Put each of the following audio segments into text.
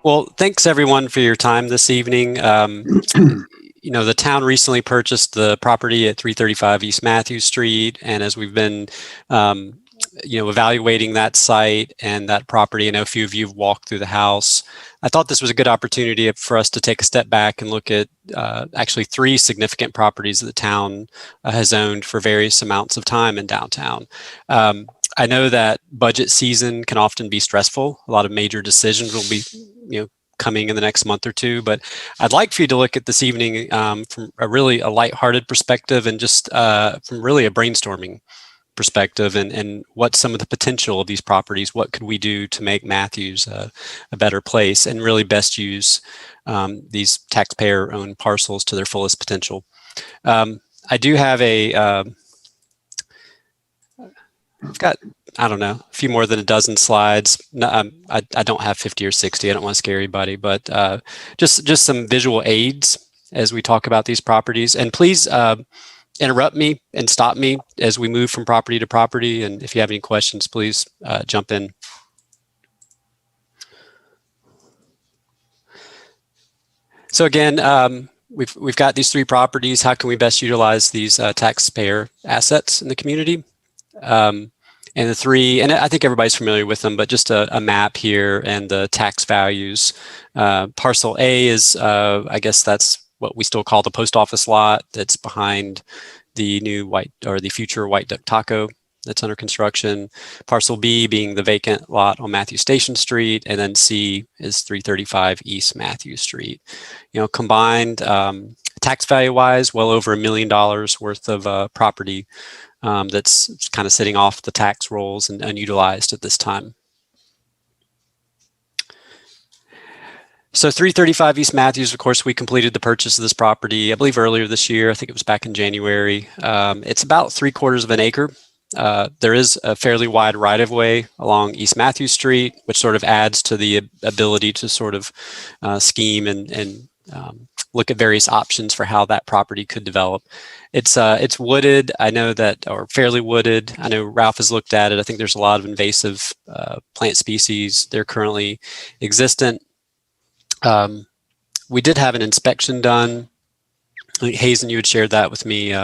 Well, thanks everyone for your time this evening. The town recently purchased the property at 335 East Matthews Street, and as we've been, evaluating that site and that property, I know a few of you have walked through the house. I thought this was a good opportunity for us to take a step back and look at actually three significant properties that the town has owned for various amounts of time in downtown. I know that budget season can often be stressful. A lot of major decisions will be, coming in the next month or two. But I'd like for you to look at this evening from a lighthearted perspective and just from really a brainstorming perspective and what some of the potential of these properties, what could we do to make Matthews a better place and really best use these taxpayer-owned parcels to their fullest potential. I do have I've got, I don't know, a few more than a dozen slides. No, I don't have 50 or 60. I don't want to scare anybody, but just some visual aids as we talk about these properties. And please interrupt me and stop me as we move from property to property. And if you have any questions, please jump in. So again, we've got these three properties. How can we best utilize these taxpayer assets in the community? And the three, and I think everybody's familiar with them, but just a map here and the tax values. Parcel A is, I guess that's what we still call the post office lot that's behind the new the future White Duck Taco that's under construction. Parcel B being the vacant lot on Matthews Station Street, and then C is 335 East Matthews Street. Combined tax value wise, well over $1 million worth of property that's kind of sitting off the tax rolls and unutilized at this time. So 335 East Matthews, of course, we completed the purchase of this property, I believe earlier this year. I think it was back in January. It's about 3/4 of an acre. There is a fairly wide right-of-way along East Matthews Street, which sort of adds to the ability to sort of scheme and look at various options for how that property could develop. It's wooded, I know that, or fairly wooded. I know Ralph has looked at it. I think there's a lot of invasive plant species. They're currently existent. We did have an inspection done. I think Hazen, you had shared that with me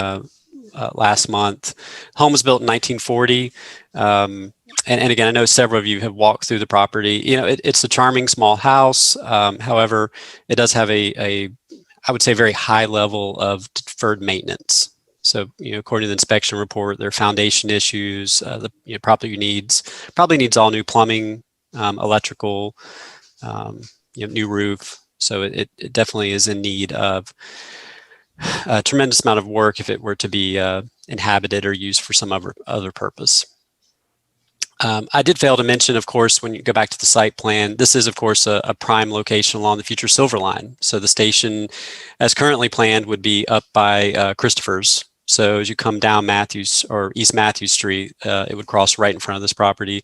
last month. Home was built in 1940. And again, I know several of you have walked through the property. It's a charming small house. However, it does have I would say, very high level of deferred maintenance. So, according to the inspection report, there are foundation issues. The property probably needs all new plumbing, electrical, new roof. So it definitely is in need of a tremendous amount of work if it were to be inhabited or used for some other purpose. I did fail to mention, of course, when you go back to the site plan, this is, of course, a prime location along the future Silver Line. So the station, as currently planned, would be up by Christopher's. So as you come down Matthews or East Matthews Street, it would cross right in front of this property.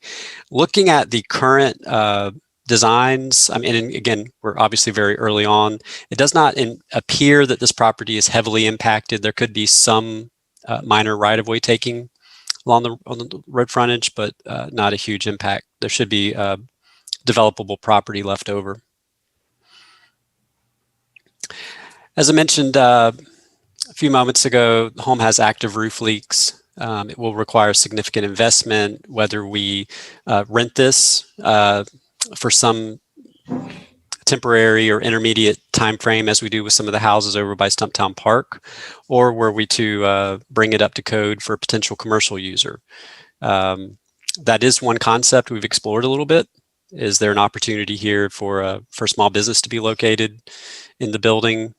Looking at the current designs, and again, we're obviously very early on. It does not appear that this property is heavily impacted. There could be some minor right-of-way taking on the road frontage, but not a huge impact. There should be developable property left over. As I mentioned a few moments ago, the home has active roof leaks. It will require significant investment, whether we rent this for some temporary or intermediate time frame, as we do with some of the houses over by Stumptown Park, or were we to bring it up to code for a potential commercial user. That is one concept we've explored a little bit. Is there an opportunity here for a small business to be located in the building?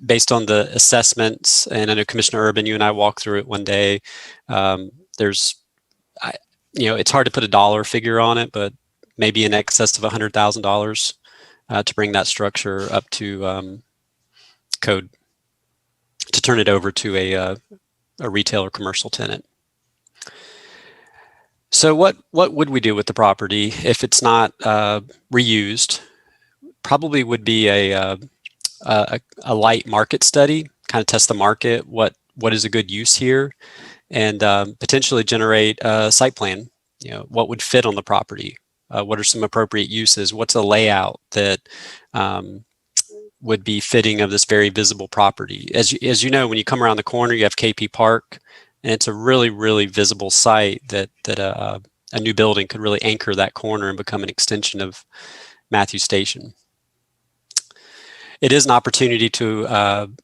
Based on the assessments, and I know Commissioner Urban, you and I walked through it one day. It's hard to put a dollar figure on it, but maybe in excess of $100,000 to bring that structure up to code, to turn it over to a retail or commercial tenant. So what would we do with the property if it's not reused? Probably would be a light market study, kind of test the market, what is a good use here, and potentially generate a site plan. What would fit on the property? What are some appropriate uses? What's a layout that would be fitting of this very visible property? As you know, when you come around the corner, you have KP Park, and it's a really, really visible site that a new building could really anchor that corner and become an extension of Matthews Station. It is an opportunity to,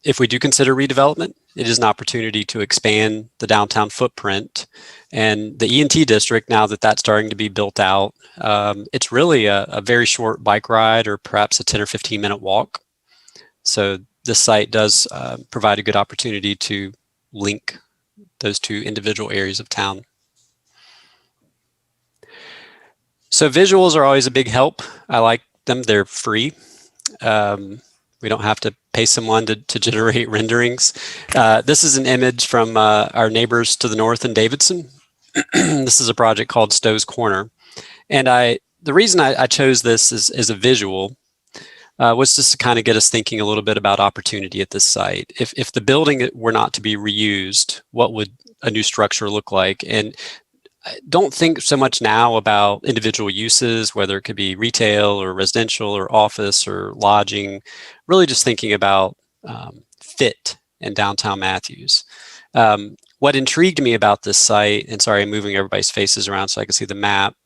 if we do consider redevelopment, it is an opportunity to expand the downtown footprint. And the E&T district, now that that's starting to be built out, it's really a very short bike ride or perhaps a 10 or 15-minute walk. So this site does provide a good opportunity to link those two individual areas of town. So visuals are always a big help. I like them. They're free. We don't have to pay someone to generate renderings. This is an image from our neighbors to the north in Davidson. This is a project called Stowe's Corner. And the reason I chose this as a visual was just to kind of get us thinking a little bit about opportunity at this site. If the building were not to be reused, what would a new structure look like? And I don't think so much now about individual uses, whether it could be retail or residential or office or lodging, really just thinking about fit in downtown Matthews. What intrigued me about this site, and sorry, I'm moving everybody's faces around so I can see the map.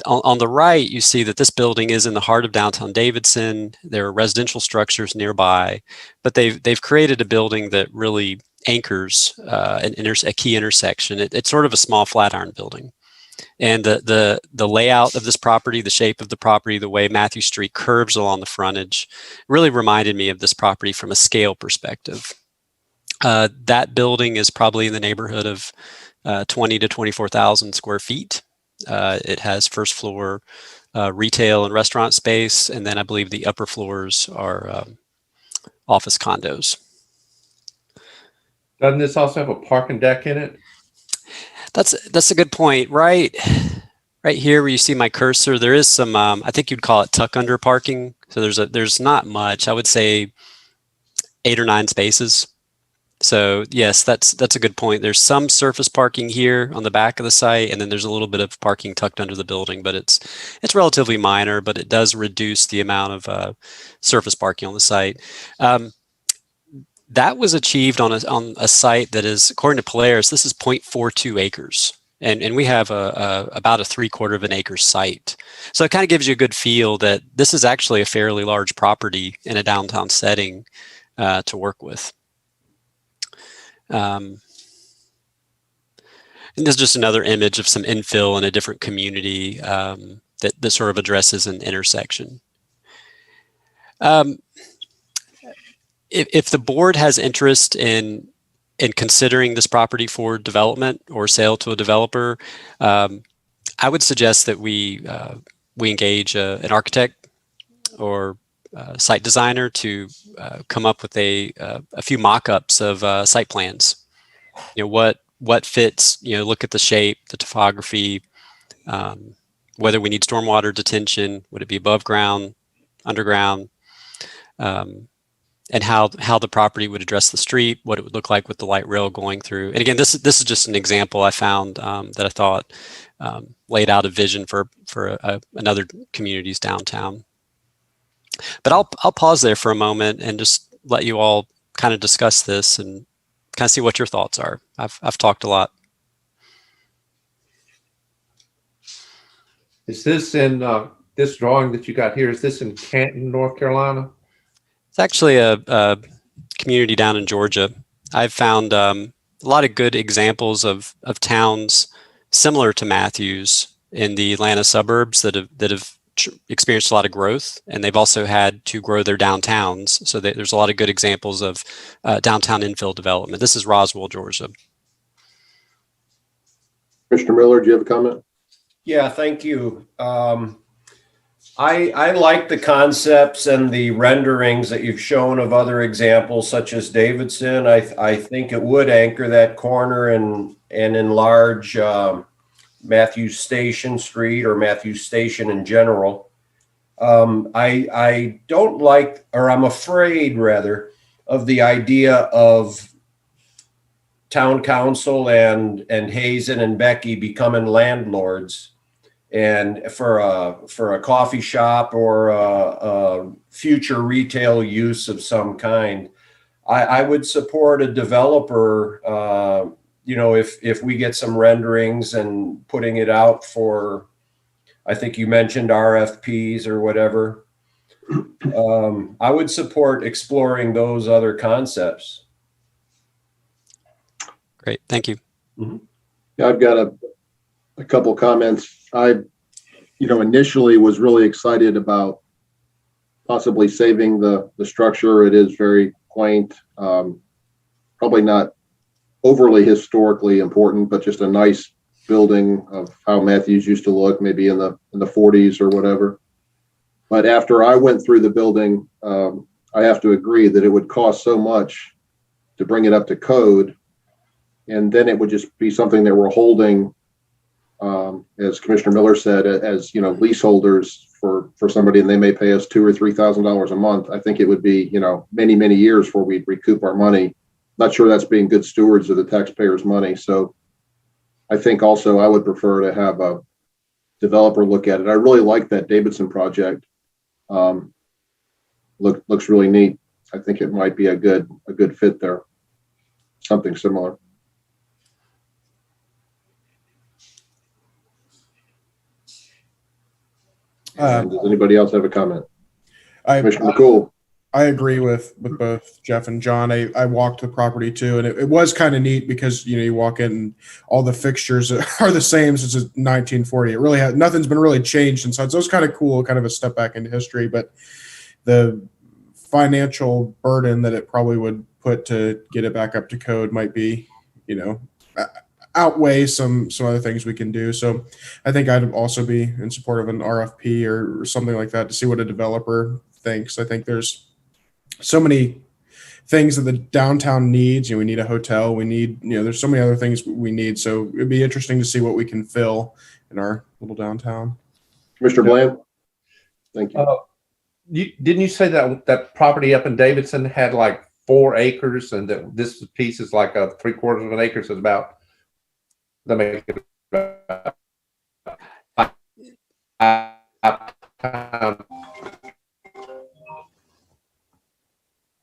On the right, you see that this building is in the heart of downtown Davidson. There are residential structures nearby, but they've created a building that really anchors a key intersection. It's sort of a small Flatiron building. And the layout of this property, the shape of the property, the way Matthews Street curves along the frontage really reminded me of this property from a scale perspective. That building is probably in the neighborhood of 20 to 24,000 square feet. It has first floor retail and restaurant space, and then I believe the upper floors are office condos. Doesn't this also have a parking deck in it? That's a good point. Right here where you see my cursor, there is some, I think you'd call it tuck under parking. So there's not much. I would say 8 or 9 spaces. So yes, that's a good point. There's some surface parking here on the back of the site, and then there's a little bit of parking tucked under the building, but it's relatively minor, but it does reduce the amount of surface parking on the site. That was achieved on a site that is, according to Polaris, this is 0.42 acres. And we have about a 3/4 of an acre site. So it kind of gives you a good feel that this is actually a fairly large property in a downtown setting to work with. And this is just another image of some infill in a different community that sort of addresses an intersection. If the board has interest in considering this property for development or sale to a developer, I would suggest that we engage an architect or site designer to come up with a few mock-ups of site plans. You know, what fits, you know, look at the shape, the topography, whether we need stormwater detention, would it be above ground, underground, and how the property would address the street, what it would look like with the light rail going through. And again, this is just an example I found that I thought laid out a vision for another community's downtown. But I'll pause there for a moment and just let you all kind of discuss this and kind of see what your thoughts are. I've talked a lot. Is this in this drawing that you got here? Is this in Canton, North Carolina? It's actually a community down in Georgia. I've found a lot of good examples of towns similar to Matthews in the Atlanta suburbs that have experienced a lot of growth, and they've also had to grow their downtowns. So there's a lot of good examples of downtown infill development. This is Roswell, Georgia. Commissioner Miller, do you have a comment? Yeah, thank you. I like the concepts and the renderings that you've shown of other examples, such as Davidson. I think it would anchor that corner and enlarge Matthews Station Street or Matthews Station in general. I don't like, or I'm afraid rather, of the idea of town council and Hazen and Becky becoming landlords and for a coffee shop or a future retail use of some kind, I would support a developer, if we get some renderings and putting it out for, I think you mentioned RFPs or whatever. I would support exploring those other concepts. Great, thank you. Yeah, I've got a couple comments. I, initially was really excited about possibly saving the structure. It is very quaint, probably not overly historically important, but just a nice building of how Matthews used to look, maybe in the 40s or whatever. But after I went through the building, I have to agree that it would cost so much to bring it up to code, and then it would just be something that we're holding, as Commissioner Miller said, as leaseholders for somebody, and they may pay us $2,000 or $3,000 a month. I think it would be many, many years before we'd recoup our money. Not sure that's being good stewards of the taxpayers' money. So I think also I would prefer to have a developer look at it. I really like that Davidson project. Looks really neat. I think it might be a good fit there. Something similar. Does anybody else have a comment? Commissioner McCool. I agree with both Jeff and John. I walked the property too, and it was kind of neat because you walk in and all the fixtures are the same since 1940. It really nothing's been really changed inside, so it's kind of cool, kind of a step back into history. But the financial burden that it probably would put to get it back up to code might be, outweigh some other things we can do. So I think I'd also be in support of an RFP or something like that to see what a developer thinks. I think there's so many things that the downtown needs. We need a hotel. We need, there's so many other things we need. So it'd be interesting to see what we can fill in our little downtown. Commissioner Bland. Thank you. Didn't you say that property up in Davidson had like 4 acres, and that this piece is like a 3/4 of an acre? So it's about, that make it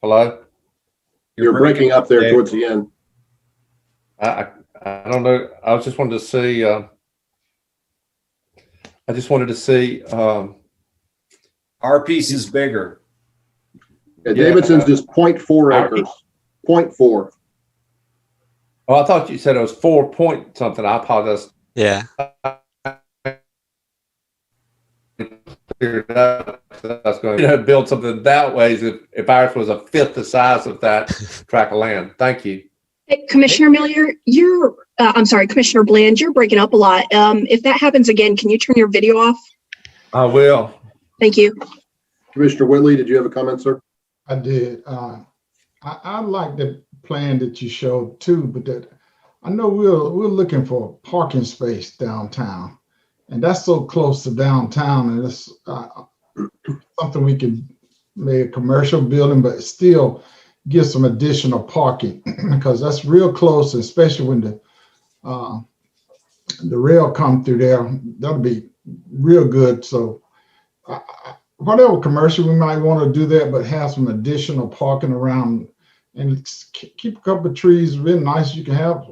hello? You're breaking up there towards the end. I don't know. I just wanted to see. Our piece is bigger. Yeah, Davidson's just 0.4 acres. 0.4. Oh, I thought you said it was 4 point something. I apologize. Yeah. I was going to build something that way if ours was a fifth the size of that tract of land. Thank you. Hey, Commissioner Miller, Commissioner Bland, you're breaking up a lot. If that happens again, can you turn your video off? I will. Thank you. Commissioner Whitley, did you have a comment, sir? I did. I like the plan that you showed too, but that I know we're looking for a parking space downtown, and that's so close to downtown, and it's something we could make a commercial building, but still give some additional parking because that's real close, especially when the rail come through there. That'll be real good. So whatever commercial we might want to do that, but have some additional parking around and keep a couple of trees really nice. You can have,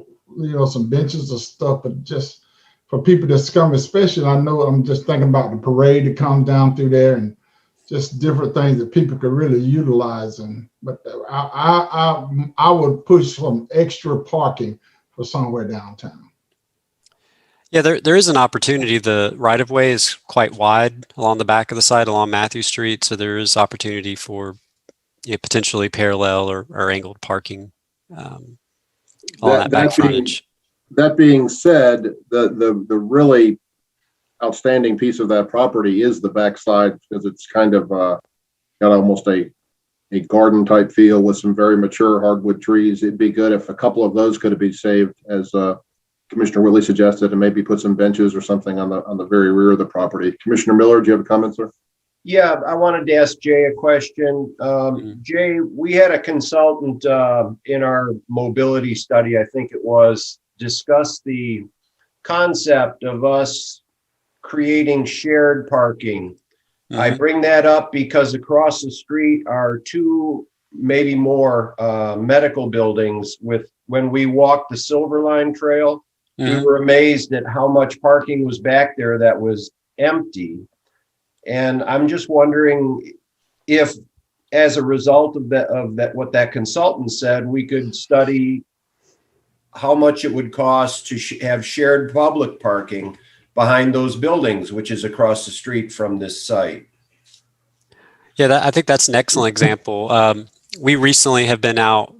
some benches or stuff, but just for people that's coming, especially, I know I'm just thinking about the parade that comes down through there and just different things that people could really utilize. But I would push some extra parking for somewhere downtown. Yeah, there is an opportunity. The right-of-way is quite wide along the back of the site, along Matthew Street, so there is opportunity for potentially parallel or angled parking on that back frontage. That being said, the really outstanding piece of that property is the backside, because it's kind of got almost a garden type feel with some very mature hardwood trees. It'd be good if a couple of those could be saved, as Commissioner Whitley suggested, and maybe put some benches or something on the very rear of the property. Commissioner Miller, do you have a comment, sir? Yeah, I wanted to ask Jay a question. Jay, we had a consultant in our mobility study, I think it was, discuss the concept of us creating shared parking. I Mhm. bring that up because across the street are two, maybe more, medical buildings. When we walked the Silver Line Trail, we Mhm. were amazed at how much parking was back there that was empty. And I'm just wondering if, as a result of that, what that consultant said, we could study how much it would cost to have shared public parking behind those buildings, which is across the street from this site. Yeah, I think that's an excellent example. We recently have been out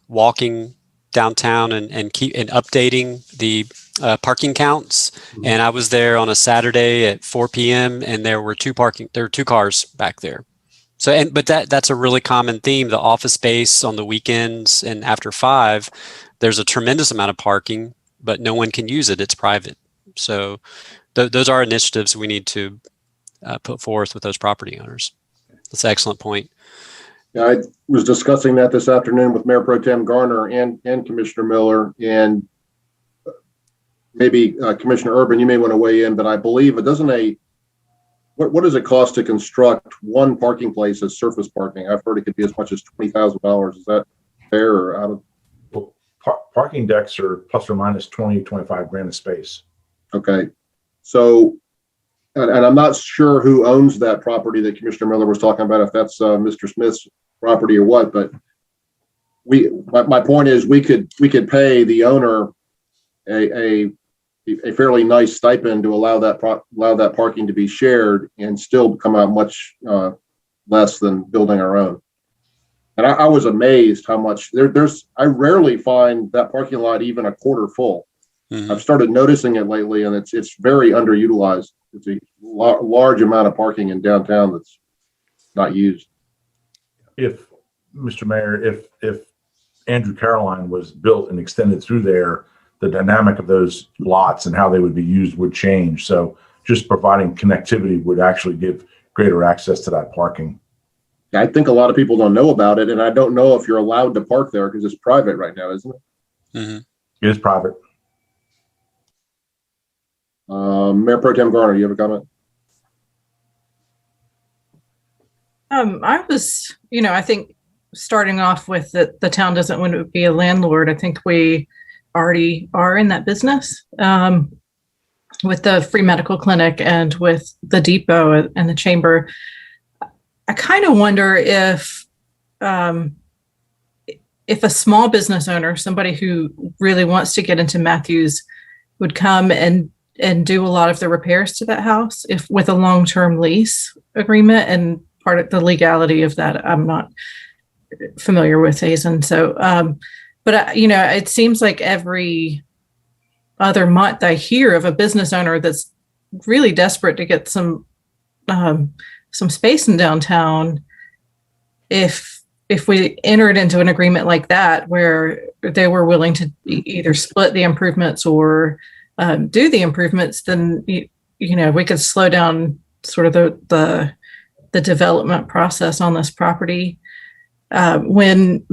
walking downtown and updating the parking counts. And I was there on a Saturday at 4 p.m. and there were two cars back there. So, but that's a really common theme. The office space on the weekends and after 5, there's a tremendous amount of parking, but no one can use it. It's private. So those are initiatives we need to put forth with those property owners. That's an excellent point. Yeah, I was discussing that this afternoon with Mayor Pro Tem Garner and Commissioner Miller, and maybe Commissioner Urban, you may want to weigh in, but I believe what does it cost to construct one parking place as surface parking? I've heard it could be as much as $20,000. Is that fair or out of? Well, parking decks are plus or minus 20, 25 grand a space. Okay. So, and I'm not sure who owns that property that Commissioner Miller was talking about, if that's Mr. Smith's property or what, but my point is we could pay the owner a fairly nice stipend to allow that parking to be shared and still come out much less than building our own. And I was amazed how much I rarely find that parking lot even a quarter full. Mm-hmm. I've started noticing it lately, and it's very underutilized. It's a large amount of parking in downtown that's not used. If Mr. Mayor, if Andrew Caroline was built and extended through there, the dynamic of those lots and how they would be used would change. So just providing connectivity would actually give greater access to that parking. I think a lot of people don't know about it, and I don't know if you're allowed to park there because it's private right now, isn't it? Mm-hmm. It is private. Mayor Pro Tem Garner, you have a comment? I was, I think starting off with that the town doesn't want to be a landlord. I think we already are in that business with the free medical clinic and with the depot and the chamber. I kind of wonder if a small business owner, somebody who really wants to get into Matthews, would come and do a lot of the repairs to that house if with a long-term lease agreement. And part of the legality of that, I'm not familiar with, Hazen. So, but it seems like every other month I hear of a business owner that's really desperate to get some space in downtown. If we entered into an agreement like that, where they were willing to either split the improvements or do the improvements, then we could slow down sort of the development process on this property. When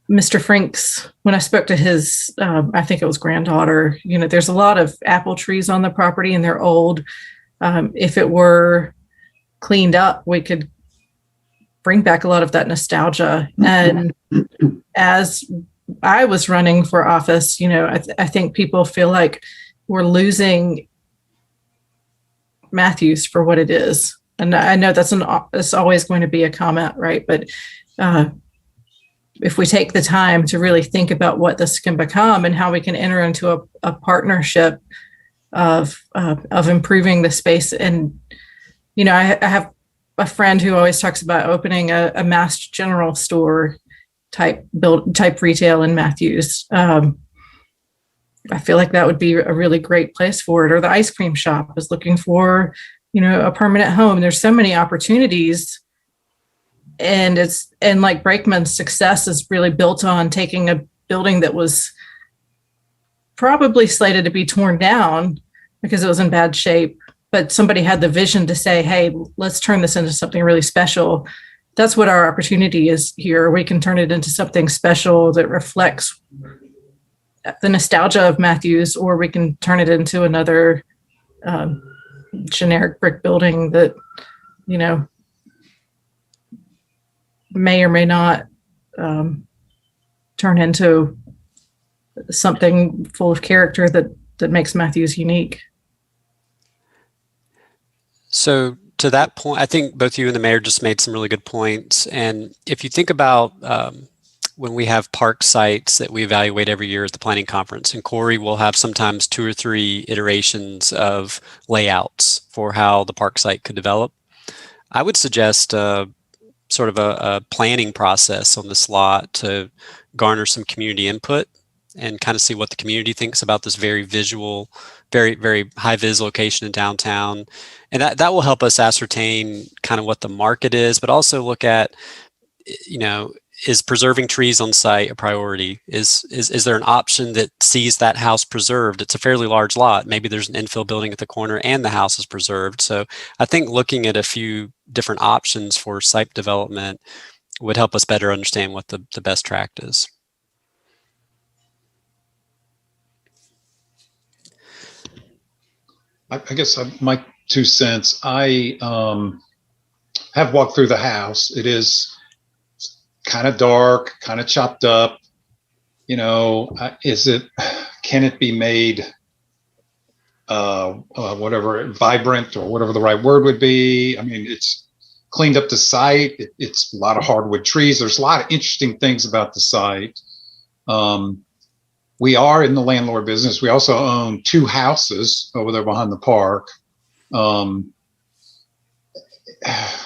Mr. Franks, when I spoke to his, I think it was granddaughter, there's a lot of apple trees on the property and they're old. If it were cleaned up, we could bring back a lot of that nostalgia. And as I was running for office, I think people feel like we're losing Matthews for what it is. And I know it's always going to be a comment, right? But if we take the time to really think about what this can become and how we can enter into a partnership of improving the space. And, I have a friend who always talks about opening a mass general store type retail in Matthews. I feel like that would be a really great place for it. Or the ice cream shop is looking for, a permanent home. There's so many opportunities. And like Brakeman's success is really built on taking a building that was probably slated to be torn down because it was in bad shape, but somebody had the vision to say, hey, let's turn this into something really special. That's what our opportunity is here. We can turn it into something special that reflects the nostalgia of Matthews, or we can turn it into another generic brick building that, you know, may or may not turn into something full of character that makes Matthews unique. So to that point, I think both you and the mayor just made some really good points. And if you think about when we have park sites that we evaluate every year at the planning conference, and Corey will have sometimes 2 or 3 iterations of layouts for how the park site could develop. I would suggest sort of a planning process on this lot to garner some community input and kind of see what the community thinks about this very visual, very, very high vis location in downtown. And that will help us ascertain kind of what the market is, but also look at, you know, is preserving trees on site a priority? Is there an option that sees that house preserved? It's a fairly large lot. Maybe there's an infill building at the corner and the house is preserved. So I think looking at a few different options for site development would help us better understand what the best tract is. I guess my 2 cents. I have walked through the house. It is kind of dark, kind of chopped up. You know, can it be made whatever, vibrant or whatever the right word would be? I mean, it's cleaned up the site. It's a lot of hardwood trees. There's a lot of interesting things about the site. We are in the landlord business. We also own 2 houses over there behind the park.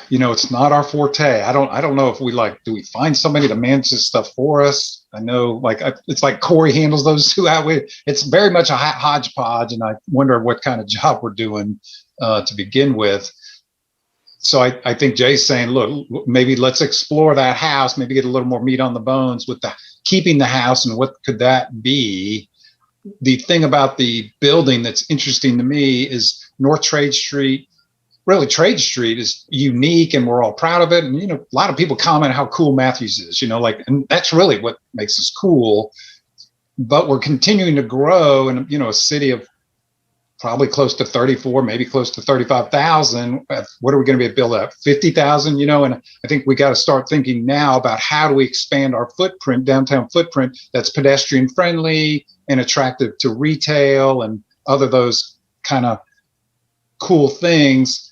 You know, it's not our forte. I don't know if do we find somebody to manage this stuff for us? I know, it's like Corey handles those 2 out. It's very much a hodgepodge, and I wonder what kind of job we're doing to begin with. So I think Jay's saying, look, maybe let's explore that house, maybe get a little more meat on the bones with keeping the house, and what could that be? The thing about the building that's interesting to me is North Trade Street. Really, Trade Street is unique, and we're all proud of it. And, you know, a lot of people comment how cool Matthews is, you know, and that's really what makes us cool. But we're continuing to grow, and, you know, a city of probably close to 34, maybe close to 35,000. What are we going to be able to build at 50,000? You know, and I think we got to start thinking now about how do we expand our footprint, downtown footprint, that's pedestrian friendly and attractive to retail and other those kind of cool things.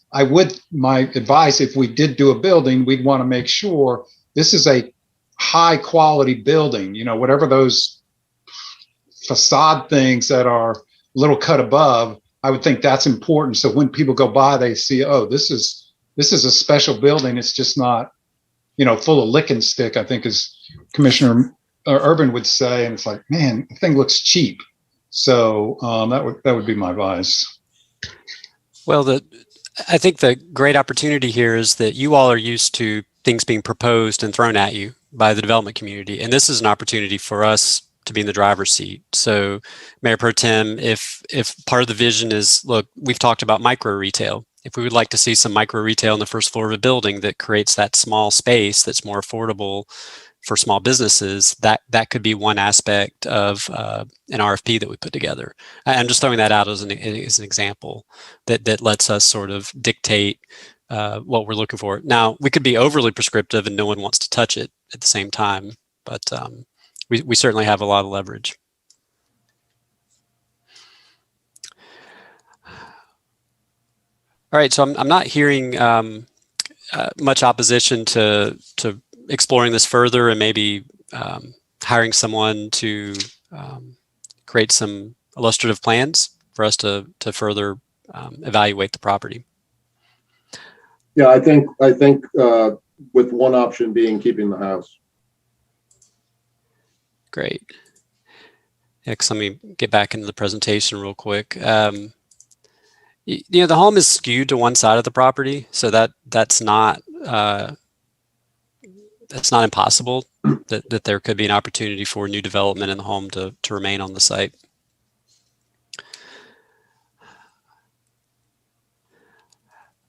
My advice, if we did do a building, we'd want to make sure this is a high quality building, you know, whatever those facade things that are a little cut above, I would think that's important. So when people go by, they see, oh, this is a special building. It's just not, you know, full of lick and stick, I think, as Commissioner Urban would say. And it's like, man, the thing looks cheap. So that would be my advice. Well, I think the great opportunity here is that you all are used to things being proposed and thrown at you by the development community. And this is an opportunity for us to be in the driver's seat. So Mayor Pro Tem, if part of the vision is, look, we've talked about micro retail. If we would like to see some micro retail on the first floor of a building that creates that small space that's more affordable for small businesses, that could be one aspect of an RFP that we put together. I'm just throwing that out as an example that lets us sort of dictate what we're looking for. Now, we could be overly prescriptive and no one wants to touch it at the same time, but we certainly have a lot of leverage. All right, so I'm not hearing much opposition to exploring this further and maybe hiring someone to create some illustrative plans for us to further evaluate the property. Yeah, I think with one option being keeping the house. Great. Yeah, let me get back into the presentation real quick. You know, the home is skewed to one side of the property, so that's not impossible that there could be an opportunity for new development in the home to remain on the site.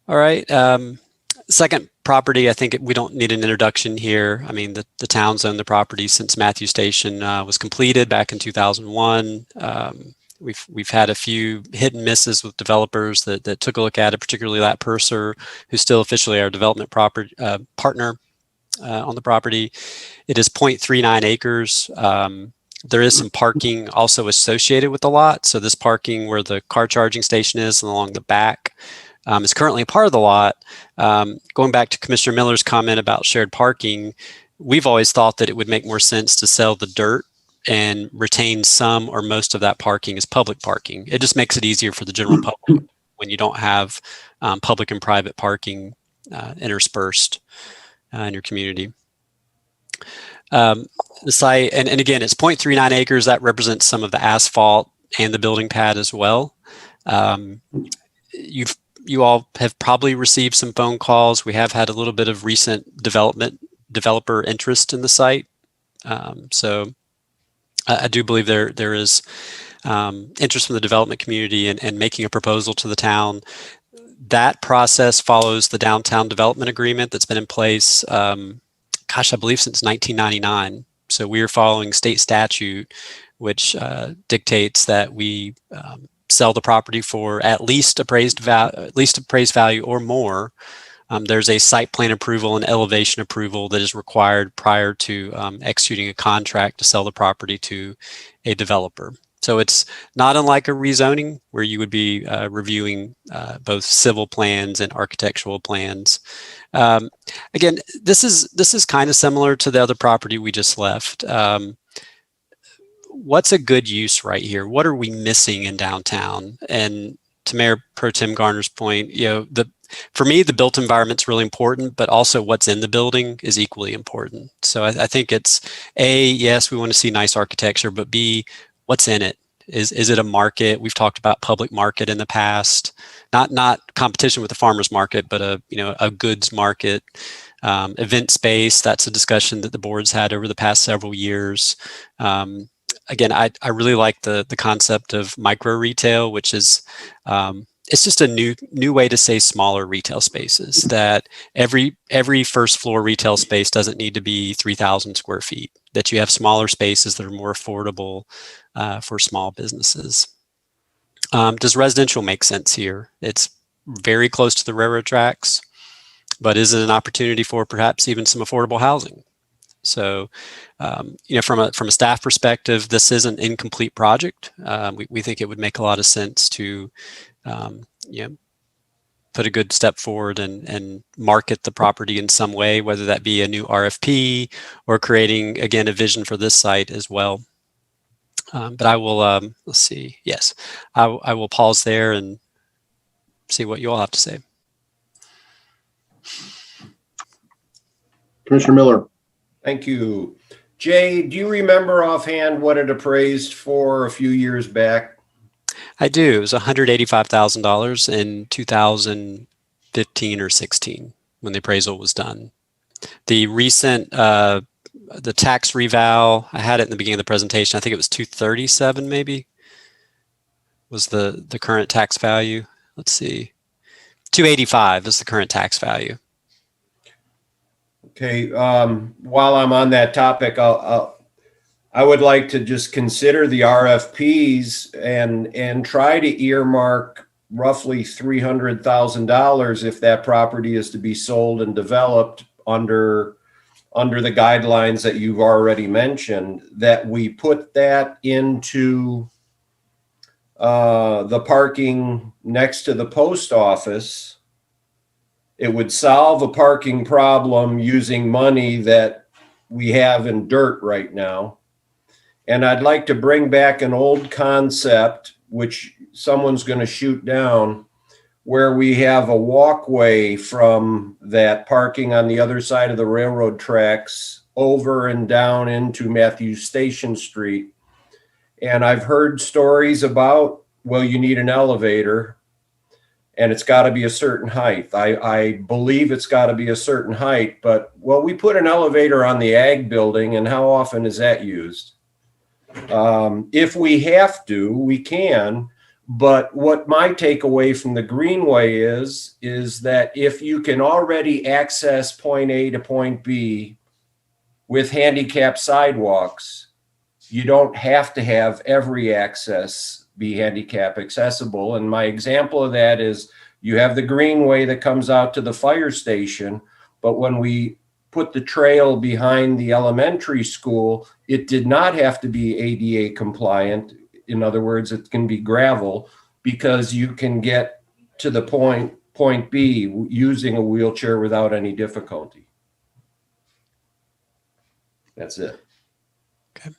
All right. Second property, I think we don't need an introduction here. I mean, the town's owned the property since Matthews Station was completed back in 2001. We've had a few hit and misses with developers that took a look at it, particularly Lat Purser, who's still officially our development property partner on the property. It is 0.39 acres. There is some parking also associated with the lot. So this parking where the car charging station is and along the back is currently a part of the lot. Going back to Commissioner Miller's comment about shared parking, we've always thought that it would make more sense to sell the dirt and retain some or most of that parking as public parking. It just makes it easier for the general public when you don't have public and private parking interspersed in your community. The site, and again, it's 0.39 acres. That represents some of the asphalt and the building pad as well. You all have probably received some phone calls. We have had a little bit of recent developer interest in the site. So I do believe there is interest from the development community in making a proposal to the town. That process follows the downtown development agreement that's been in place, I believe since 1999. So we are following state statute, which dictates that we sell the property for at least appraised value or more. There's a site plan approval and elevation approval that is required prior to executing a contract to sell the property to a developer. So it's not unlike a rezoning where you would be reviewing both civil plans and architectural plans. Again, this is kind of similar to the other property we just left. What's a good use right here? What are we missing in downtown? And to Mayor Pro Tem Garner's point, for me, the built environment's really important, but also what's in the building is equally important. So I think it's A, yes, we want to see nice architecture, but B, what's in it? Is it a market? We've talked about public market in the past, not competition with the farmers market, but a goods market, event space. That's a discussion that the board's had over the past several years. Again, I really like the concept of micro retail, which is it's just a new way to say smaller retail spaces. That every first floor retail space doesn't need to be 3,000 square feet. That you have smaller spaces that are more affordable for small businesses. Does residential make sense here? It's very close to the railroad tracks, but is it an opportunity for perhaps even some affordable housing? So, from a staff perspective, this is an incomplete project. We think it would make a lot of sense to, put a good step forward and market the property in some way, whether that be a new RFP or creating, again, a vision for this site as well. But I will, let's see. Yes, I will pause there and see what you all have to say. Commissioner Miller. Thank you. Jay, do you remember offhand what it appraised for a few years back? I do. It was $185,000 in 2015 or 16 when the appraisal was done. The recent, the tax reval, I had it in the beginning of the presentation. I think it was 237 maybe was the current tax value. Let's see. 285 is the current tax value. Okay, while I'm on that topic, I would like to just consider the RFPs and try to earmark roughly $300,000 if that property is to be sold and developed under the guidelines that you've already mentioned, that we put that into the parking next to the post office. It would solve a parking problem using money that we have in dirt right now. And I'd like to bring back an old concept, which someone's going to shoot down, where we have a walkway from that parking on the other side of the railroad tracks over and down into Matthews Station Street. And I've heard stories about, well, you need an elevator. And it's got to be a certain height. I believe it's got to be a certain height, but well, we put an elevator on the ag building, and how often is that used? If we have to, we can. But what my takeaway from the Greenway is that if you can already access point A to point B with handicap sidewalks, you don't have to have every access be handicap accessible. And my example of that is you have the greenway that comes out to the fire station, but when we put the trail behind the elementary school, it did not have to be ADA compliant. In other words, it can be gravel because you can get to the point B using a wheelchair without any difficulty. That's it. Okay.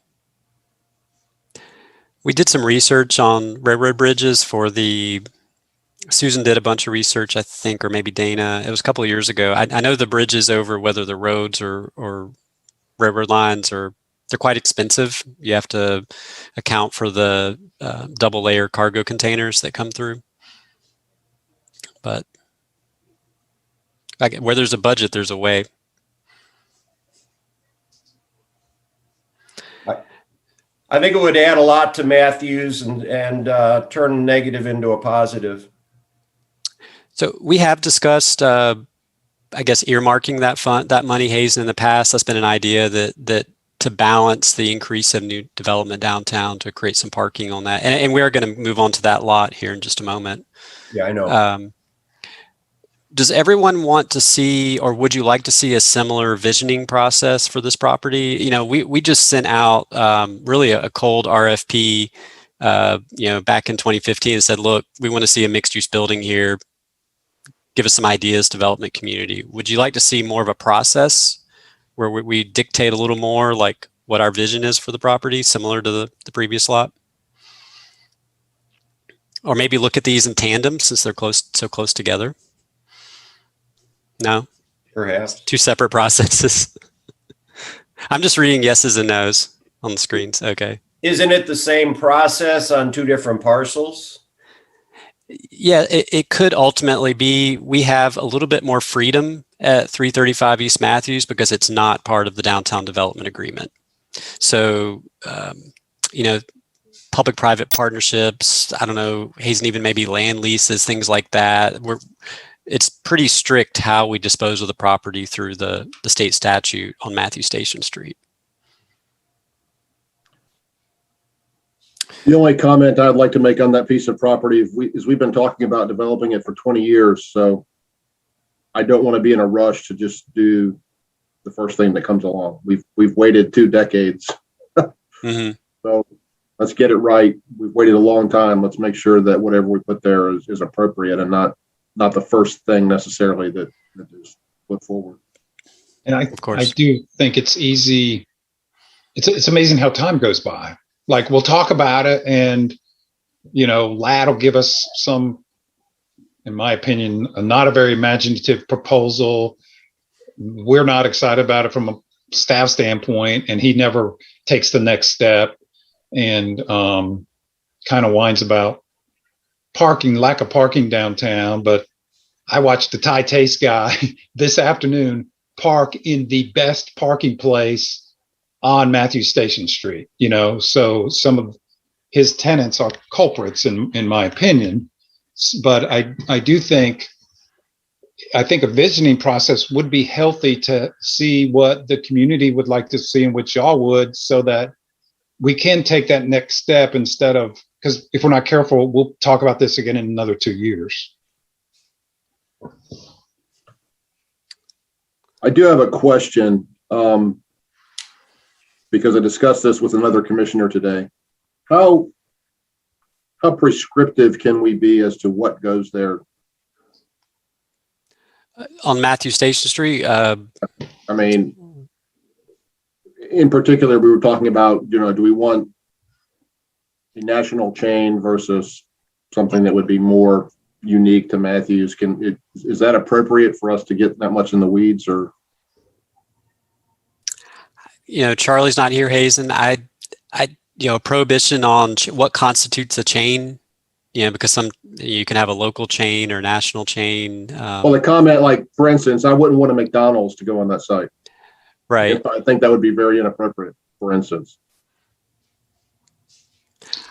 We did some research on railroad bridges Susan did a bunch of research, I think, or maybe Dana. It was a couple of years ago. I know the bridges over, whether the roads or railroad lines, they're quite expensive. You have to account for the double layer cargo containers that come through. But where there's a budget, there's a way. I think it would add a lot to Matthews and turn negative into a positive. So we have discussed, I guess, earmarking that money, Hazen, in the past. That's been an idea that to balance the increase of new development downtown to create some parking on that. And we are going to move on to that lot here in just a moment. Yeah, I know. Does everyone want to see, or would you like to see, a similar visioning process for this property? You know, we just sent out really a cold RFP, back in 2015 and said, look, we want to see a mixed use building here. Give us some ideas, development community. Would you like to see more of a process where we dictate a little more like what our vision is for the property, similar to the previous lot? Or maybe look at these in tandem since they're so close together? No? Perhaps. Two separate processes. I'm just reading yeses and nos on the screens. Okay. Isn't it the same process on two different parcels? Yeah, it could ultimately be. We have a little bit more freedom at 335 East Matthews because it's not part of the downtown development agreement. So, public-private partnerships, I don't know, Hazen, even maybe land leases, things like that. It's pretty strict how we dispose of the property through the state statute on Matthews Station Street. The only comment I'd like to make on that piece of property is we've been talking about developing it for 20 years. So I don't want to be in a rush to just do the first thing that comes along. We've waited 2 decades. Mm-hmm. So let's get it right. We've waited a long time. Let's make sure that whatever we put there is appropriate and not the first thing necessarily that is put forward. And I do think it's easy. It's amazing how time goes by. Like we'll talk about it and, Ladd will give us some, in my opinion, not a very imaginative proposal. We're not excited about it from a staff standpoint, and he never takes the next step and kind of whines about lack of parking downtown. But I watched the Thai Taste guy this afternoon park in the best parking place on Matthews Station Street, so some of his tenants are culprits in my opinion. But I think a visioning process would be healthy to see what the community would like to see and what y'all would, so that we can take that next step instead of, because if we're not careful, we'll talk about this again in another 2 years. I do have a question. Because I discussed this with another commissioner today. How prescriptive can we be as to what goes there? On Matthews Station Street? I mean, in particular, we were talking about, do we want a national chain versus something that would be more unique to Matthews? Is that appropriate for us to get that much in the weeds, or? Charlie's not here, Hazen. Prohibition on what constitutes a chain, because you can have a local chain or national chain. Well, the comment, like, for instance, I wouldn't want a McDonald's to go on that site. Right. I think that would be very inappropriate, for instance.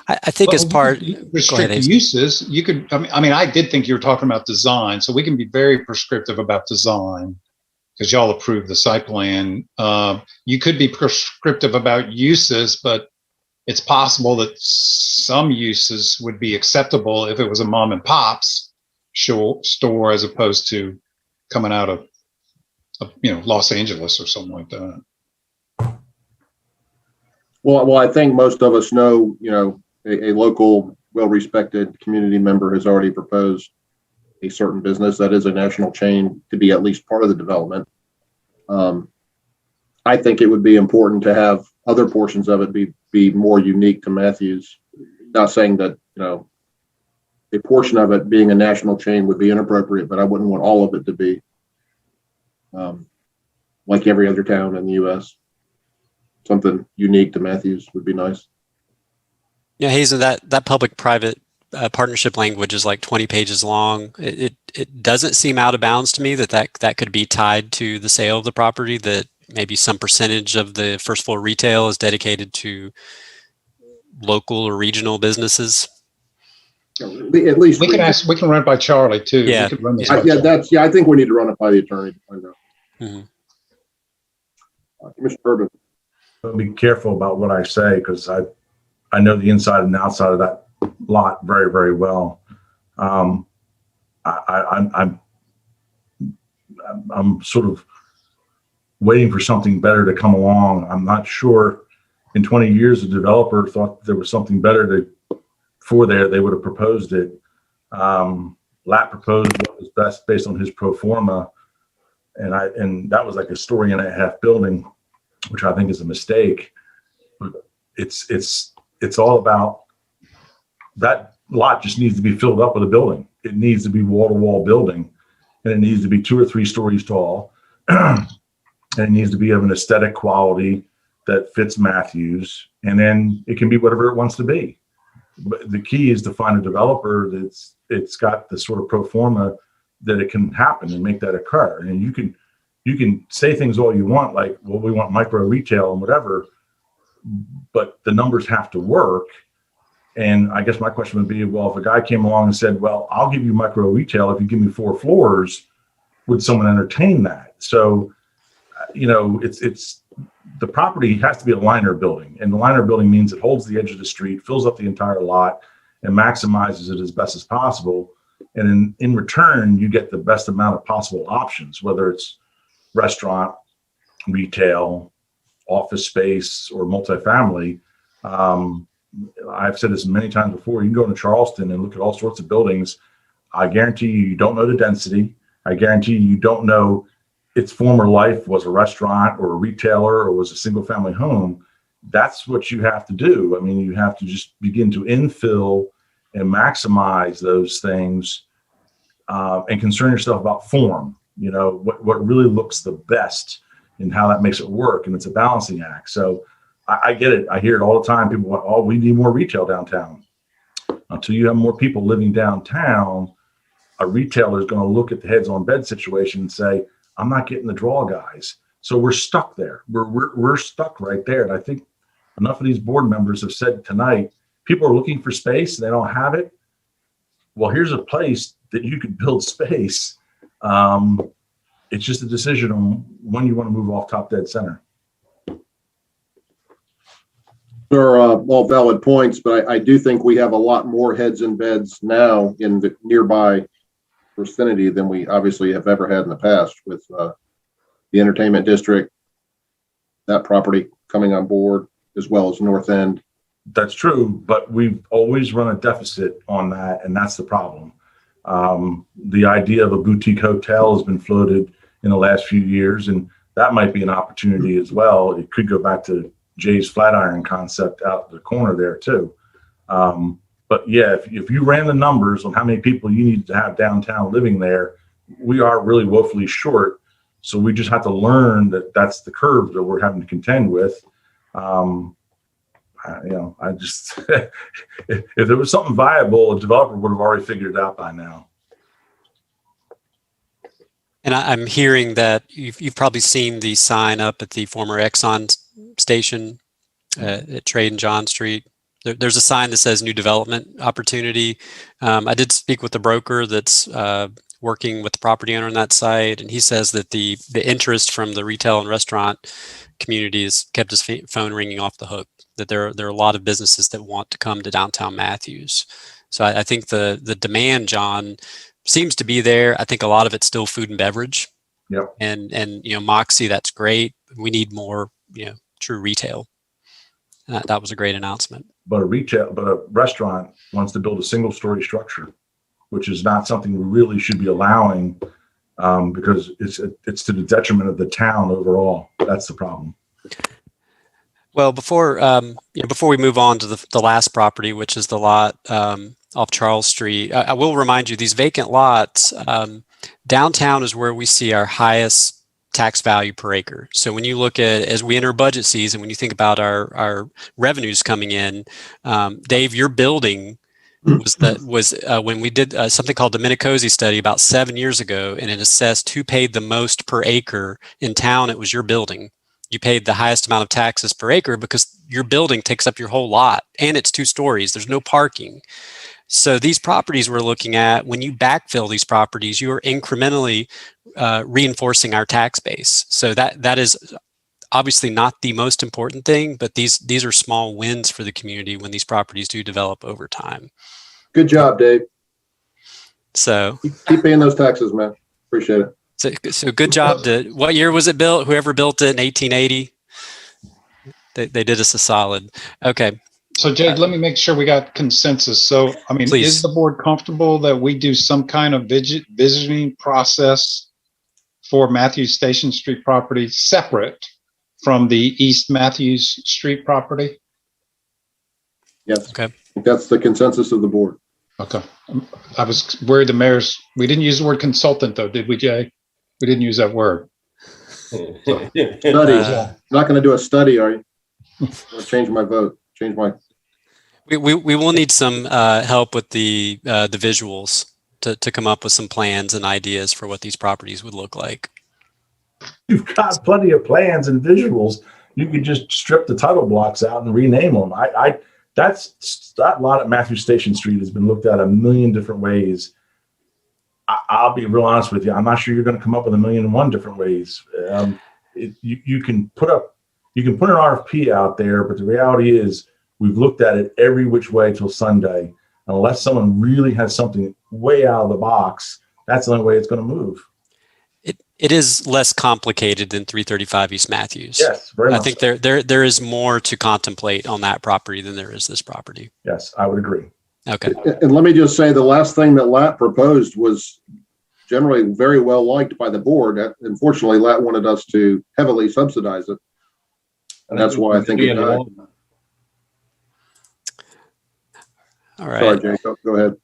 I think as part restrict the uses, you could. I mean, I did think you were talking about design, so we can be very prescriptive about design because y'all approved the site plan. You could be prescriptive about uses, but it's possible that some uses would be acceptable if it was a mom and pop's store as opposed to coming out of Los Angeles or something like that. Well, I think most of us know, a local, well-respected community member has already proposed a certain business that is a national chain to be at least part of the development. I think it would be important to have other portions of it be more unique to Matthews. Not saying that, a portion of it being a national chain would be inappropriate, but I wouldn't want all of it to be like every other town in the U.S. Something unique to Matthews would be nice. Yeah, Hazen, that public-private partnership language is like 20 pages long. It doesn't seem out of bounds to me that could be tied to the sale of the property, that maybe some percentage of the first floor retail is dedicated to local or regional businesses. At least we can run it by Charlie too. Yeah, we could run this I think we need to run it by the attorney to find out. Mr. Urban. I'll be careful about what I say because I know the inside and outside of that lot very, very well. I'm sort of waiting for something better to come along. I'm not sure in 20 years the developer thought there was something better for there, they would have proposed it. Lat proposed what was best based on his pro forma, and that was like a story and a half building, which I think is a mistake. But it's all about that lot just needs to be filled up with a building. It needs to be wall-to-wall building, and it needs to be 2 or 3 stories tall, and it needs to be of an aesthetic quality that fits Matthews, and then it can be whatever it wants to be. But the key is to find a developer it's got the sort of pro forma that it can happen and make that occur. And you can say things all you want, like, well, we want micro retail and whatever, but the numbers have to work. And I guess my question would be, well, if a guy came along and said, well, I'll give you micro retail if you give me 4 floors, would someone entertain that? So, it's the property has to be a liner building, and the liner building means it holds the edge of the street, fills up the entire lot, and maximizes it as best as possible. And in return, you get the best amount of possible options, whether it's restaurant, retail, office space, or multifamily. I've said this many times before. You can go to Charleston and look at all sorts of buildings. I guarantee you don't know the density. I guarantee you don't know its former life was a restaurant or a retailer or was a single family home. That's what you have to do. I mean, you have to just begin to infill and maximize those things and concern yourself about form, what really looks the best and how that makes it work. And it's a balancing act. So I get it. I hear it all the time. People want, we need more retail downtown. Until you have more people living downtown, a retailer is going to look at the heads on bed situation and say, I'm not getting the draw guys. So we're stuck there. We're stuck right there. And I think enough of these board members have said tonight, people are looking for space and they don't have it. Well, here's a place that you could build space. It's just a decision on when you want to move off top dead center. There are all valid points, but I do think we have a lot more heads and beds now in the nearby vicinity than we obviously have ever had in the past with the entertainment district, that property coming on board, as well as North End. That's true, but we've always run a deficit on that, and that's the problem. The idea of a boutique hotel has been floated in the last few years, and that might be an opportunity as well. It could go back to Jay's Flatiron concept out the corner there too. But yeah, if you ran the numbers on how many people you need to have downtown living there, we are really woefully short. So we just have to learn that that's the curve that we're having to contend with. I just, if there was something viable, a developer would have already figured it out by now. And I'm hearing that you've probably seen the sign up at the former Exxon station at Trade and John Street. There's a sign that says new development opportunity. I did speak with the broker that's working with the property owner on that site, and he says that the interest from the retail and restaurant community has kept his phone ringing off the hook. That there are a lot of businesses that want to come to downtown Matthews. So I think the demand, John, seems to be there. I think a lot of it's still food and beverage. Yep. And Moxie, that's great. We need more, true retail. That was a great announcement. But a restaurant wants to build a single-story structure, which is not something we really should be allowing, because it's to the detriment of the town overall. That's the problem. Well, before we move on to the last property, which is the lot off Charles Street, I will remind you, these vacant lots, downtown is where we see our highest tax value per acre. So when you look at, as we enter budget season, when you think about our revenues coming in, Dave, your building was when we did something called the Minicozy study about 7 years ago, and it assessed who paid the most per acre in town. It was your building. You paid the highest amount of taxes per acre because your building takes up your whole lot, and it's 2 stories. There's no parking. So these properties we're looking at, when you backfill these properties, you are incrementally reinforcing our tax base. So that is obviously not the most important thing, but these are small wins for the community when these properties do develop over time. Good job, Dave. So keep paying those taxes, man. Appreciate it. So good job. What year was it built? Whoever built it in 1880, they did us a solid. Okay. So Jade, let me make sure we got consensus. So, I mean, Please. Is the board comfortable that we do some kind of visiting process for Matthews Station Street property separate from the East Matthews Street property? Yes. Okay. I think that's the consensus of the board. Okay. I was worried we didn't use the word consultant though, did we, Jay? We didn't use that word. Studies. Not going to do a study, are you? I'll change my vote. We will need some help with the visuals to come up with some plans and ideas for what these properties would look like. You've got plenty of plans and visuals. You could just strip the title blocks out and rename them. That lot at Matthews Station Street has been looked at a million different ways. I'll be real honest with you. I'm not sure you're going to come up with 1,000,001 different ways. You can put an RFP out there, but the reality is we've looked at it every which way till Sunday. Unless someone really has something way out of the box, that's the only way it's going to move. It is less complicated than 335 East Matthews. Yes, very much. I think there is more to contemplate on that property than there is this property. Yes, I would agree. Okay. And let me just say, the last thing that Lat proposed was generally very well liked by the board. Unfortunately, Lat wanted us to heavily subsidize it. And that's why I think it died. All right. Sorry, Jacob, go ahead.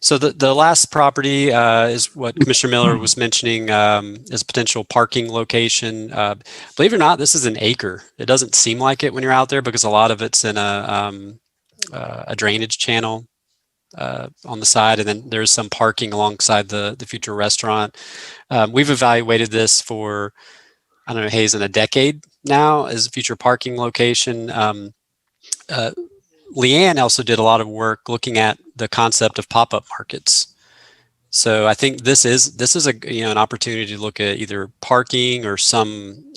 So the last property is what Commissioner Miller was mentioning as a potential parking location. Believe it or not, this is an acre. It doesn't seem like it when you're out there because a lot of it's in a drainage channel on the side, and then there's some parking alongside the future restaurant. We've evaluated this for, I don't know, Hazen, a decade now as a future parking location. Leanne also did a lot of work looking at the concept of pop-up markets. So I think this is an opportunity to look at either parking or some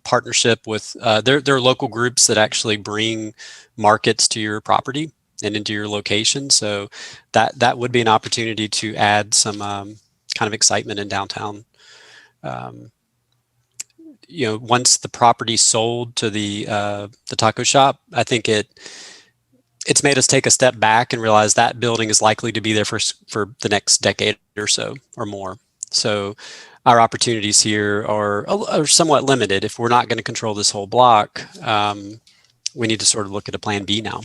partnership with there are local groups that actually bring markets to your property and into your location. So that would be an opportunity to add some kind of excitement in downtown. Once the property sold to the taco shop, I think it's made us take a step back and realize that building is likely to be there for the next decade or so or more. So our opportunities here are somewhat limited. If we're not going to control this whole block, we need to sort of look at a plan B now.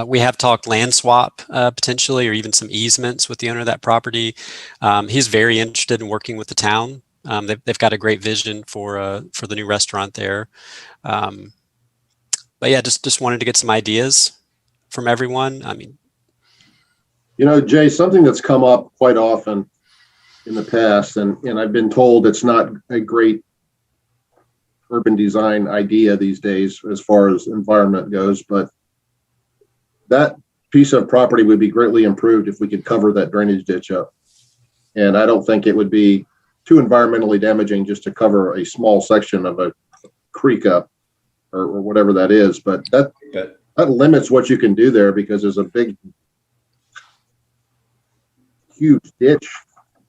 We have talked land swap potentially, or even some easements with the owner of that property. He's very interested in working with the town. They've got a great vision for the new restaurant there. But yeah, just wanted to get some ideas from everyone. I mean, Jay, something that's come up quite often in the past, and I've been told it's not a great urban design idea these days as far as environment goes, but that piece of property would be greatly improved if we could cover that drainage ditch up. And I don't think it would be too environmentally damaging just to cover a small section of a creek up or whatever that is. But that limits what you can do there, because there's a big, huge ditch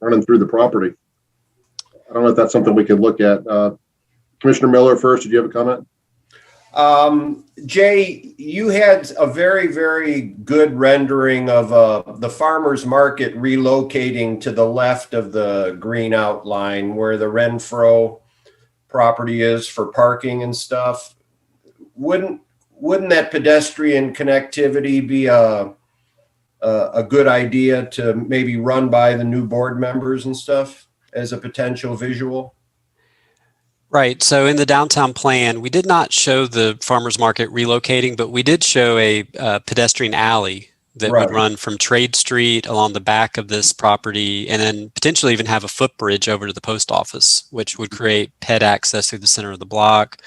running through the property. I don't know if that's something we could look at. Commissioner Miller first, did you have a comment? Jay, you had a very, very good rendering of the farmer's market relocating to the left of the green outline where the Renfro property is for parking and stuff. Wouldn't that pedestrian connectivity be a good idea to maybe run by the new board members and stuff as a potential visual? Right. So in the downtown plan, we did not show the farmers market relocating, but we did show a pedestrian alley that would run from Trade Street along the back of this property, and then potentially even have a footbridge over to the post office, which would create ped access through the center of the block.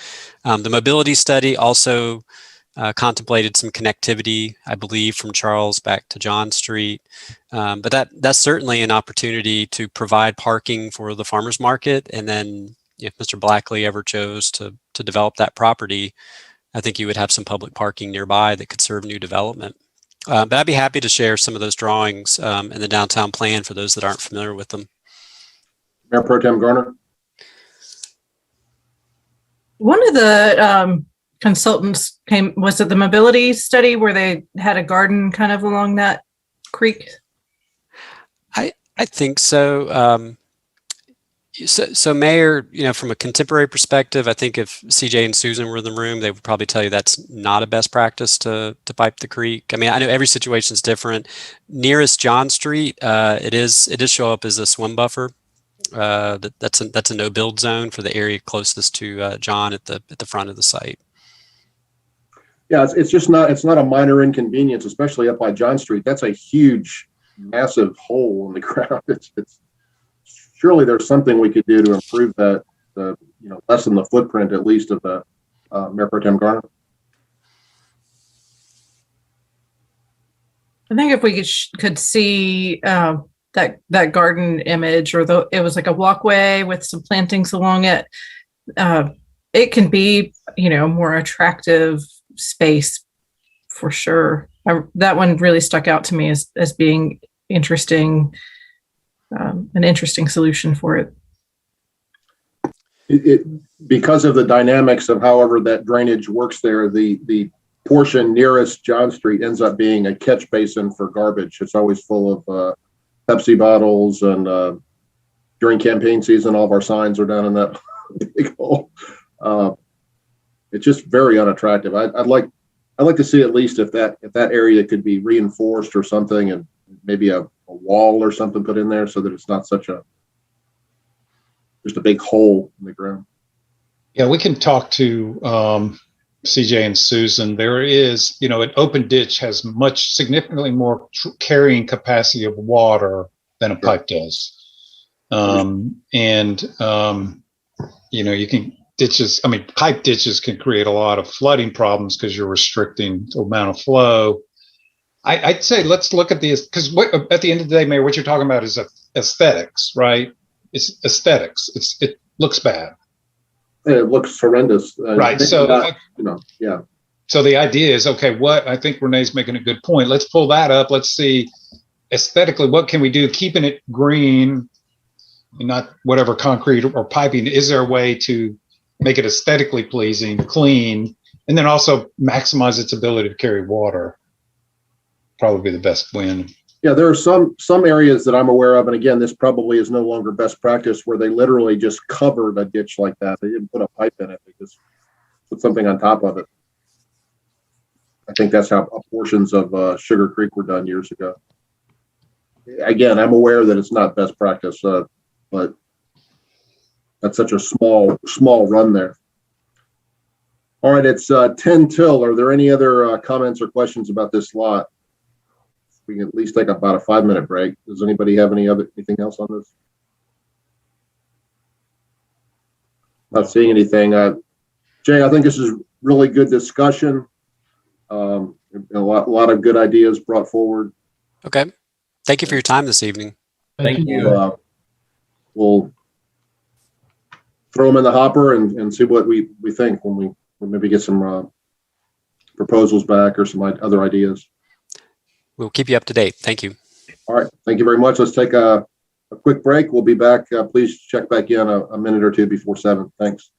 The mobility study also contemplated some connectivity, I believe, from Charles back to John Street. But that's certainly an opportunity to provide parking for the farmers market, and then if Mr. Blackley ever chose to develop that property, I think you would have some public parking nearby that could serve new development. But I'd be happy to share some of those drawings in the downtown plan for those that aren't familiar with them. Mayor Pro Tem Garner. One of the consultants was it the mobility study where they had a garden kind of along that creek? I think so. So Mayor, from a contemporary perspective, I think if CJ and Susan were in the room, they would probably tell you that's not a best practice to pipe the creek. I mean, I know every situation is different. Nearest John Street, it does show up as a swim buffer. That's a no build zone for the area closest to John at the front of the site. Yeah, it's not a minor inconvenience, especially up by John Street. That's a huge, massive hole in the ground. It's surely there's something we could do to improve that, lessen the footprint at least of the Mayor Pro Tem Garner. I think if we could see that garden image, or it was like a walkway with some plantings along it, it can be, more attractive space for sure. That one really stuck out to me as being interesting. An interesting solution for it. Because of the dynamics of however that drainage works there, the portion nearest John Street ends up being a catch basin for garbage. It's always full of Pepsi bottles, and during campaign season, all of our signs are down in that big hole. It's just very unattractive. I'd like to see at least if that area could be reinforced or something, and maybe a wall or something put in there so that it's not just a big hole in the ground. Yeah, we can talk to CJ and Susan. There is, an open ditch has significantly more carrying capacity of water than a pipe does. You can pipe ditches can create a lot of flooding problems because you're restricting the amount of flow. I'd say let's look at these, because at the end of the day, Mayor, what you're talking about is aesthetics, right? It's aesthetics. It looks bad. It looks horrendous. Right. So, yeah. So the idea is, okay, I think Renee's making a good point. Let's pull that up. Let's see aesthetically, what can we do? Keeping it green and not whatever concrete or piping. Is there a way to make it aesthetically pleasing, clean, and then also maximize its ability to carry water? Probably the best win. Yeah, there are some areas that I'm aware of, and again, this probably is no longer best practice, where they literally just covered a ditch like that. They didn't put a pipe in it; they just put something on top of it. I think that's how portions of Sugar Creek were done years ago. Again, I'm aware that it's not best practice, but that's such a small run there. All right, it's 10 till. Are there any other comments or questions about this lot? We can at least take about a 5-minute break. Does anybody have anything else on this? Not seeing anything. Jay, I think this is really good discussion. A lot of good ideas brought forward. Okay. Thank you for your time this evening. Thank you. We'll throw them in the hopper and see what we think when we maybe get some proposals back or some other ideas. We'll keep you up to date. Thank you. All right. Thank you very much. Let's take a quick break. We'll be back. Please check back in a minute or two before 7. Thanks.